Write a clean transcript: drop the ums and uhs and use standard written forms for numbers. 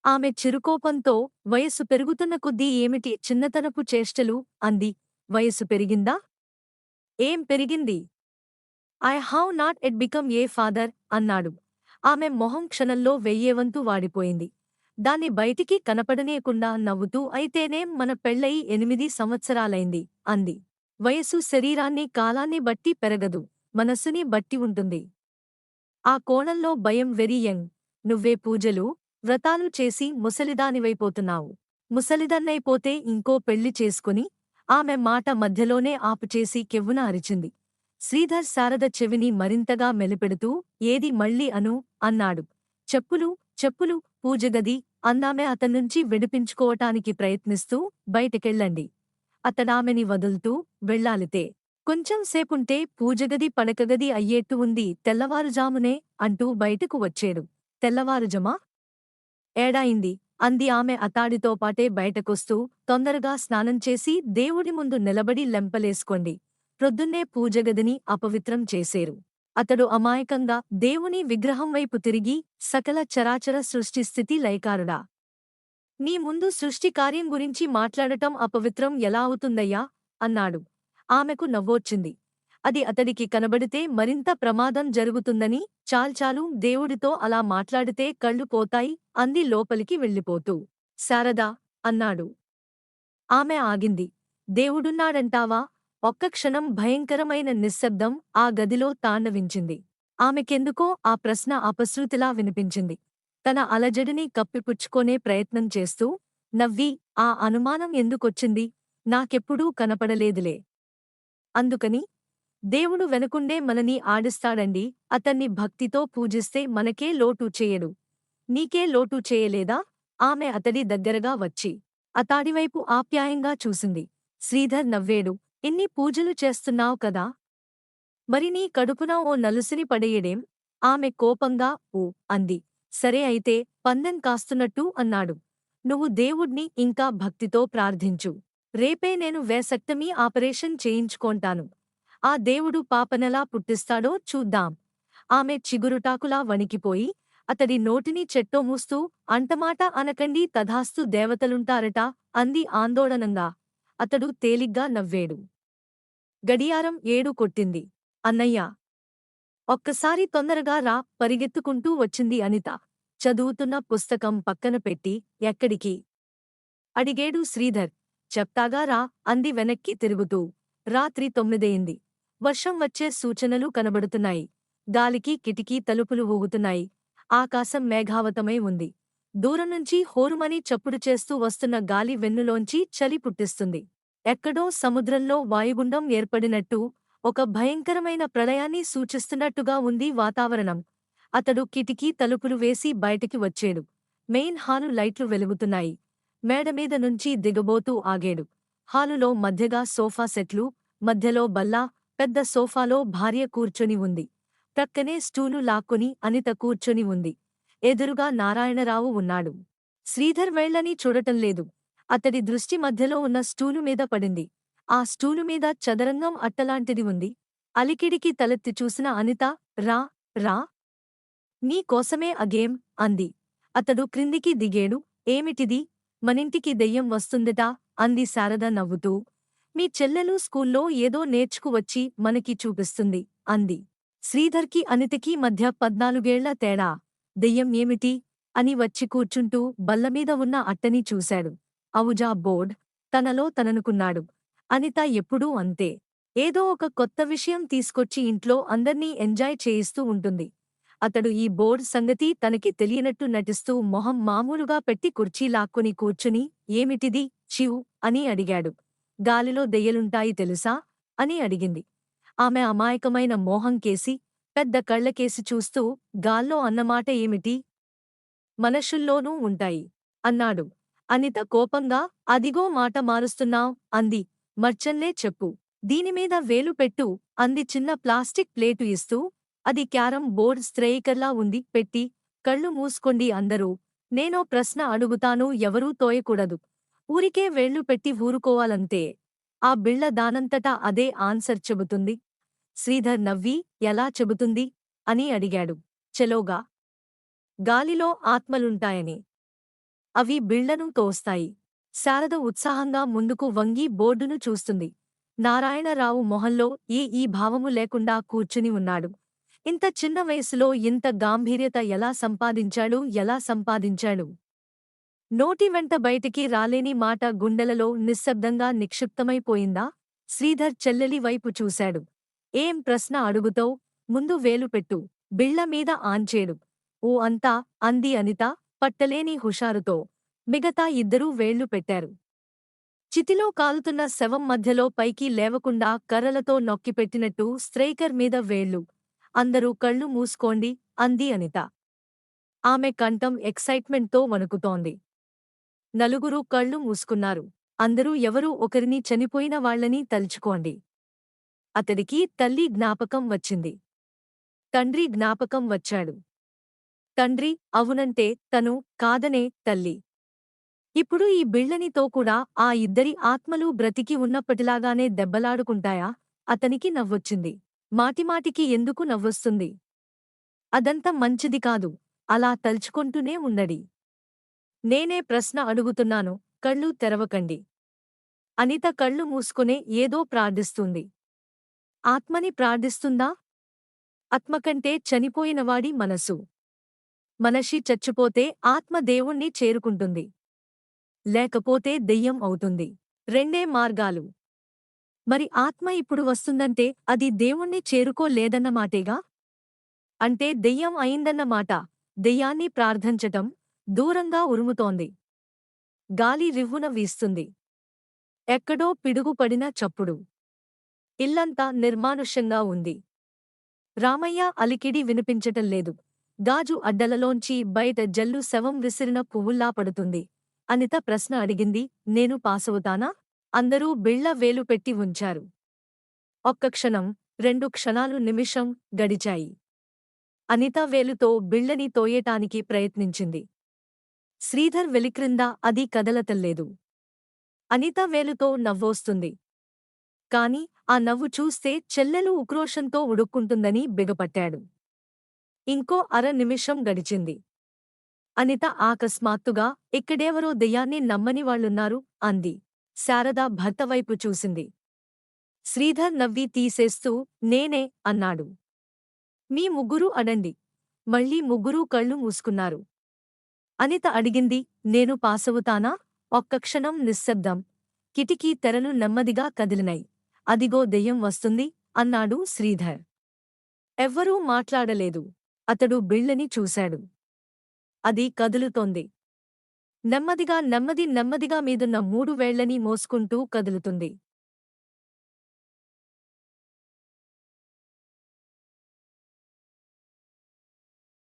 ఆమె చిరుకోపంతో వయస్సు పెరుగుతున్న కొద్దీ ఏమిటి చిన్నతనపు చేష్టలు అంది. వయస్సు పెరిగిందా? ఏం పెరిగింది? I have not at become a father అన్నాడు. ఆమె మొహం క్షణంలో వెయ్యేవంతు వాడిపోయింది. దాన్ని బయటికి కనపడనీయకుండా నవ్వుతూ అయితేనేం మన పెళ్ళయి 8 సంవత్సరాలైంది అంది. వయస్సు శరీరాన్ని కాలాన్ని బట్టి పెరగదు, మనస్సుని బట్టి ఉంటుంది. ఆ కోణంలో భయం వెరీ యంగ్. నువ్వే పూజలు, వ్రతాలు చేసి ముసలిదానివైపోతున్నావు. ముసలిదన్నైపోతే ఇంకో పెళ్లి చేసుకుని ఆమె మాట మధ్యలోనే ఆపుచేసి కెవ్వున అరిచింది. శ్రీధర్ శారద చెవిని మరింతగా మెలిపెడుతూ ఏది మళ్ళీ అను అన్నాడు. చెప్పులు చెప్పులు పూజగది అందామె అతన్నుంచి విడిపించుకోవటానికి ప్రయత్నిస్తూ బయటకెళ్ళండి. అతడామెని వదులుతూ వెళ్ళాలితే కొంచెం సేపుంటే పూజగది పడకగది అయ్యేట్టు ఉంది తెల్లవారుజామునే అంటూ బయటకు వచ్చేడు. తెల్లవారుజమా? ఏడాయింది అంది ఆమె అతాడితో పాటే బయటకొస్తూ. తొందరగా స్నానం చేసి దేవుడి ముందు నిలబడి లెంపలేసుకోండి. ప్రొద్దున్నే పూజగదిని అపవిత్రం చేసేరు. అతడు అమాయకంగా దేవుని విగ్రహం వైపు తిరిగి, సకల చరాచర సృష్టి స్థితి లయకారుడా! నీ ముందు సృష్టి కార్యం గురించి మాట్లాడటం అపవిత్రం ఎలా అవుతుందయ్యా? అన్నాడు. ఆమెకు నవ్వొచ్చింది. అది అతడికి కనబడితే మరింత ప్రమాదం జరుగుతుందని. చాల్చాలు దేవుడితో అలా మాట్లాడితే కళ్ళు పోతాయి అంది లోపలికి వెళ్ళిపోతూ. శారదా! అన్నాడు. ఆమె ఆగింది. దేవుడున్నాడంటావా? ఒక్క క్షణం భయంకరమైన నిశ్శబ్దం ఆ గదిలో తాండవించింది. ఆమెకెందుకో ఆ ప్రశ్న అపశృతిలా వినిపించింది. తన అలజడిని కప్పిపుచ్చుకోనే ప్రయత్నం చేస్తూ నవ్వి, ఆ అనుమానం ఎందుకొచ్చింది? నాకెప్పుడూ కనపడలేదులే. అందుకని దేవుడు వెనకుండే మనని ఆడిస్తాడండి. అతన్ని భక్తితో పూజిస్తే మనకే లోటు చేయడు. నీకే లోటు చేయలేదా? ఆమె అతడి దగ్గరగా వచ్చి అతాడివైపు ఆప్యాయంగా చూసింది. శ్రీధర్ నవ్వేడు. ఇన్ని పూజలు చేస్తున్నావ్ కదా, మరి నీ కడుపున ఓ నలుసిని పడేయడేం? ఆమె కోపంగా ఊ అంది. సరే అయితే పందెం కాస్తున్నట్టు అన్నాడు. నువ్వు దేవుడ్ని ఇంకా భక్తితో ప్రార్థించు. రేపే నేను వేసక్టమీ ఆపరేషన్ చేయించుకోంటాను. ఆ దేవుడు పాపనెలా పుట్టిస్తాడో చూద్దాం. ఆమె చిగురుటాకులా వణికిపోయి అతడి నోటిని చెట్టోమూస్తూ అంటమాట అనకండి తథాస్తు దేవతలుంటారట అంది ఆందోళనంగా. అతడు తేలిగ్గా నవ్వేడు. గడియారం 7 కొట్టింది. అన్నయ్యా! ఒక్కసారి తొందరగా రా పరిగెత్తుకుంటూ వచ్చింది అనిత. చదువుతున్న పుస్తకం పక్కన పెట్టి. ఎక్కడికి? అడిగేడు శ్రీధర్. చెప్తాగా రా అంది వెనక్కి తిరుగుతూ. రాత్రి 9 వర్షం వచ్చే సూచనలు కనబడుతున్నాయి. గాలికి కిటికీ తలుపులు ఊగుతున్నాయి. ఆకాశం మేఘావతమై ఉంది. దూరంనుంచి హోరుమని చప్పుడు చేస్తూ వస్తున్న గాలి వెన్నులోంచి చలి పుట్టిస్తుంది. ఎక్కడో సముద్రంలో వాయుగుండం ఏర్పడినట్టు, ఒక భయంకరమైన ప్రళయాన్ని సూచిస్తున్నట్టుగా ఉంది వాతావరణం. అతడు కిటికీ తలుపులు వేసి బయటికి వచ్చేడు. మెయిన్ హాలు లైట్లు వెలుగుతున్నాయి. మేడమీద నుంచి దిగబోతూ ఆగేడు. హాలులో మధ్యగా సోఫా సెట్లు, మధ్యలో బల్ల, పెద్ద సోఫాలో భార్య కూర్చొని ఉంది. ప్రక్కనే స్టూలు లాక్కొని అనిత కూర్చొని ఉంది. ఎదురుగా నారాయణరావు ఉన్నాడు. శ్రీధర్ వేళ్ళని చూడటంలేదు. అతడి దృష్టి మధ్యలో ఉన్న స్టూలు మీద పడింది. ఆ స్టూలు మీద చదరంగం అట్టలాంటిది ఉంది. అలికిడికి తలెత్తి చూసిన అనిత, రా రా నీ కోసమే అగేం అంది. అతడు క్రిందికి దిగేడు. ఏమిటిది? మనింటికి దెయ్యం వస్తుందట అంది శారద నవ్వుతూ. మీ చెల్లెలు స్కూల్లో ఏదో నేర్చుకువచ్చి మనకి చూపిస్తుంది అంది. శ్రీధర్కి అనితకి మధ్య 14 తేడా. దెయ్యం ఏమిటి? అని వచ్చి కూర్చుంటూ బల్లమీద ఉన్న అట్టని చూశాడు. అవుజా బోర్డ్. తనలో తననుకున్నాడు. అనిత ఎప్పుడూ అంతే. ఏదో ఒక కొత్త విషయం తీసుకొచ్చి ఇంట్లో అందర్నీ ఎంజాయ్ చేయిస్తూ ఉంటుంది. అతడు ఈ బోర్డ్ సంగతి తనకి తెలియనట్టు నటిస్తూ మొహం మామూలుగా పెట్టి కుర్చీ లాక్కొని కూర్చుని ఏమిటిది చివ్ అని అడిగాడు. గాలిలో దెయ్యలుంటాయి తెలుసా? అని అడిగింది. ఆమె అమాయకమైన మోహం కేసి, పెద్ద కళ్లకేసి చూస్తూ గాల్లో అన్నమాట ఏమిటి? మనుషుల్లోనూ ఉంటాయి అన్నాడు. అనిత కోపంగా అదిగో మాట మారుస్తున్నావ్ అంది. మర్చన్లే చెప్పు. దీనిమీద వేలు పెట్టు అంది చిన్న ప్లాస్టిక్ ప్లేటు ఇస్తూ. అది క్యారం బోర్డ్ స్ట్రయికర్లా ఉంది. పెట్టి కళ్ళు మూసుకోండి అందరూ. నేనో ప్రశ్న అడుగుతాను ఎవరూ తోయకూడదు. ఊరికే వేళ్ళు పెట్టి ఊరుకోవాలంతే. ఆ బిళ్ళ దానంతటా అదే ఆన్సర్ చెబుతుంది. శ్రీధర్ నవ్వి ఎలా చెబుతుంది? అని అడిగాడు. చెలోగా. గాలిలో ఆత్మలుంటాయని. అవి బిళ్లను తోస్తాయి. శారద ఉత్సాహంగా ముందుకు వంగి బోర్డును చూస్తుంది. నారాయణరావు మొహంలో ఈ భావము లేకుండా కూర్చుని ఉన్నాడు. ఇంత చిన్న వయసులో ఇంత గాంభీర్యత ఎలా సంపాదించాడు? నోటి వెంట బయటికి రాలేని మాట గుండెలలో నిశ్శబ్దంగా నిక్షిప్తమైపోయిందా? శ్రీధర్ చెల్లెలి వైపు చూశాడు. ఏం ప్రశ్న అడుగుతావ్? ముందు వేలు పెట్టు. బిళ్ల మీద ఆన్చేడు. ఓ అంతా అంది అనిత పట్టలేని హుషారుతో. మిగతా ఇద్దరూ వేళ్లు పెట్టారు. చితిలో కాలుతున్న శవం మధ్యలో పైకి లేవకుండా కర్రలతో నొక్కిపెట్టినట్టు స్ట్రైకర్ మీద వేళ్లు. అందరూ కళ్ళు మూసుకోండి అంది అనిత. ఆమె కంఠం ఎక్సైట్మెంట్తో వణుకుతోంది. నలుగురూ కళ్ళు మూసుకున్నారు. అందరూ ఎవరూ ఒకరిని చనిపోయిన వాళ్లని తలుచుకోండి. అతడికి తల్లి జ్ఞాపకం వచ్చింది. తండ్రి జ్ఞాపకం వచ్చాడు. తండ్రి అవునంటే తను, కాదనే తల్లి. ఇప్పుడు ఈ బిళ్లనితో కూడా ఆ ఇద్దరి ఆత్మలు బ్రతికి ఉన్నప్పటిలాగానే దెబ్బలాడుకుంటాయా? అతనికి నవ్వొచ్చింది. మాటిమాటికి ఎందుకు నవ్వొస్తుంది? అదంత మంచిది కాదు. అలా తలుచుకుంటూనే ఉండడి. నేనే ప్రశ్న అడుగుతున్నాను, కళ్ళు తెరవకండి. అనిత కళ్ళు మూసుకునే ఏదో ప్రార్థిస్తుంది. ఆత్మని ప్రార్థిస్తుందా? ఆత్మకంటే చనిపోయినవాడి మనసు. మనిషి చచ్చిపోతే ఆత్మ దేవుణ్ణి చేరుకుంటుంది. లేకపోతే దెయ్యం అవుతుంది. రెండే మార్గాలు. మరి ఆత్మ ఇప్పుడు వస్తుందంటే అది దేవుణ్ణి చేరుకోలేదన్నమాటేగా? అంటే దెయ్యం అయిందన్నమాట. దెయ్యాన్ని ప్రార్థించటం. దూరంగా ఉరుముతోంది. గాలి రివ్వున వీస్తుంది. ఎక్కడో పిడుగుపడిన చప్పుడు. ఇల్లంతా నిర్మానుష్యంగా ఉంది. రామయ్య అలికిడి వినిపించటం లేదు. గాజు అడ్డలలోంచి బయట జల్లు శవం విసిరిన పువ్వుల్లా పడుతుంది. అనిత ప్రశ్న అడిగింది. నేను పాసవుతానా? అందరూ బిళ్ల వేలు పెట్టి ఉంచారు. ఒక్క క్షణం, 2 క్షణాలు, నిమిషం గడిచాయి. అనిత వేలుతో బిళ్లని తోయేటానికి ప్రయత్నించింది. శ్రీధర్ వెలిక్రింద అది కదలతల్లేదు. అనిత వేలుతో నవ్వొస్తుంది. కాని ఆ నవ్వు చూస్తే చెల్లెలు ఉక్రోషంతో ఉడుక్కుంటుందని బిగపట్టాడు. ఇంకో అర నిమిషం గడిచింది. అనిత అకస్మాత్తుగా ఇక్కడెవరో దెయ్యాన్ని నమ్మని వాళ్ళున్నారు అంది. శారద భర్త వైపు చూసింది. శ్రీధర్ నవ్వి తీసేస్తూ నేనే అన్నాడు. మీ ముగ్గురూ అడండి. మళ్ళీ ముగ్గురూ కళ్ళు మూసుకున్నారు. అనిత అడిగింది. నేను పాసవుతానా? ఒక్క క్షణం నిశ్శబ్దం. కిటికీ తెరలు నెమ్మదిగా కదిలినై. అదిగో దెయ్యం వస్తుంది అన్నాడు శ్రీధర్. ఎవ్వరూ మాట్లాడలేదు. అతడు బిళ్లని చూశాడు. అది కదులుతోంది. నెమ్మదిగా మీదున్న 3 వేళ్లని మోసుకుంటూ కదులుతుంది.